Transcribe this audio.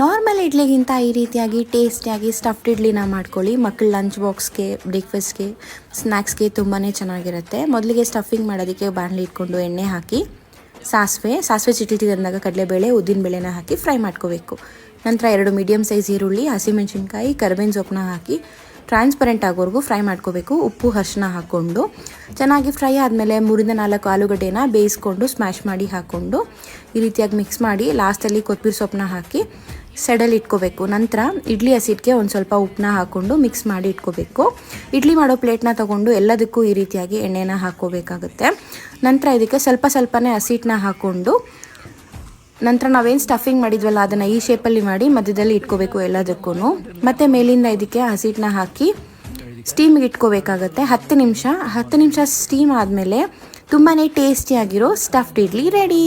Normal ಇಡ್ಲಿಗಿಂತ ಈ ರೀತಿಯಾಗಿ ಟೇಸ್ಟಿಯಾಗಿ ಸ್ಟಫ್ಡ್ ಇಡ್ಲಿನ ಮಾಡ್ಕೊಳ್ಳಿ. ಮಕ್ಕಳ ಲಂಚ್ ಬಾಕ್ಸ್ಗೆ, ಬ್ರೇಕ್ಫಾಸ್ಟ್ಗೆ, ಸ್ನ್ಯಾಕ್ಸ್ಗೆ ತುಂಬಾ ಚೆನ್ನಾಗಿರುತ್ತೆ. ಮೊದಲಿಗೆ ಸ್ಟಫಿಂಗ್ ಮಾಡೋದಕ್ಕೆ ಬಾಣಲಿ ಇಟ್ಕೊಂಡು ಎಣ್ಣೆ ಹಾಕಿ ಸಾಸಿವೆ ಚಿಟಿಟಿದಂದಾಗ ಕಡಲೆಬೇಳೆ, ಉದ್ದಿನಬೇಳೆನ ಹಾಕಿ ಫ್ರೈ ಮಾಡ್ಕೋಬೇಕು. ನಂತರ 2 ಮೀಡಿಯಮ್ ಸೈಜ್ ಈರುಳ್ಳಿ, ಹಸಿಮೆಣಸಿನ್ಕಾಯಿ, ಕರಿಬೇವಿನ ಸೊಪ್ಪನ್ನ ಹಾಕಿ ಟ್ರಾನ್ಸ್ಪರೆಂಟ್ ಆಗೋವರೆಗೂ ಫ್ರೈ ಮಾಡ್ಕೋಬೇಕು. ಉಪ್ಪು, ಅರಿಶಿನ ಹಾಕ್ಕೊಂಡು ಚೆನ್ನಾಗಿ ಫ್ರೈ ಆದಮೇಲೆ 3 ಇಂದ 4 ಆಲೂಗಡ್ಡೆನ ಬೇಯಿಸ್ಕೊಂಡು ಸ್ಮ್ಯಾಶ್ ಮಾಡಿ ಹಾಕ್ಕೊಂಡು ಈ ರೀತಿಯಾಗಿ ಮಿಕ್ಸ್ ಮಾಡಿ ಲಾಸ್ಟಲ್ಲಿ ಕೊತ್ತಂಬರಿ ಸೊಪ್ಪನ್ನ ಹಾಕಿ ಸೈಡಲ್ಲಿ ಇಟ್ಕೋಬೇಕು. ನಂತರ ಇಡ್ಲಿ ಹಸಿಟ್ಟಿಗೆ ಒಂದು ಸ್ವಲ್ಪ ಉಪ್ಪನ್ನ ಹಾಕ್ಕೊಂಡು ಮಿಕ್ಸ್ ಮಾಡಿ ಇಟ್ಕೋಬೇಕು. ಇಡ್ಲಿ ಮಾಡೋ ಪ್ಲೇಟ್ನ ತೊಗೊಂಡು ಎಲ್ಲದಕ್ಕೂ ಈ ರೀತಿಯಾಗಿ ಎಣ್ಣೆನ ಹಾಕ್ಕೋಬೇಕಾಗುತ್ತೆ. ನಂತರ ಇದಕ್ಕೆ ಸ್ವಲ್ಪನೇ ಹಸಿಟ್ಟನ್ನ ಹಾಕ್ಕೊಂಡು ನಂತರ ನಾವೇನು ಸ್ಟಫಿಂಗ್ ಮಾಡಿದ್ವಲ್ಲ ಅದನ್ನು ಈ ಶೇಪಲ್ಲಿ ಮಾಡಿ ಮಧ್ಯದಲ್ಲಿ ಇಟ್ಕೋಬೇಕು ಎಲ್ಲದಕ್ಕೂ. ಮತ್ತು ಮೇಲಿಂದ ಇದಕ್ಕೆ ಹಸಿಟ್ಟನ್ನ ಹಾಕಿ ಸ್ಟೀಮಿಗೆ ಇಟ್ಕೋಬೇಕಾಗತ್ತೆ 10 ನಿಮಿಷ. 10 ನಿಮಿಷ ಸ್ಟೀಮ್ ಆದಮೇಲೆ ತುಂಬಾ ಟೇಸ್ಟಿಯಾಗಿರೋ ಸ್ಟಫ್ಡ್ ಇಡ್ಲಿ ರೆಡಿ.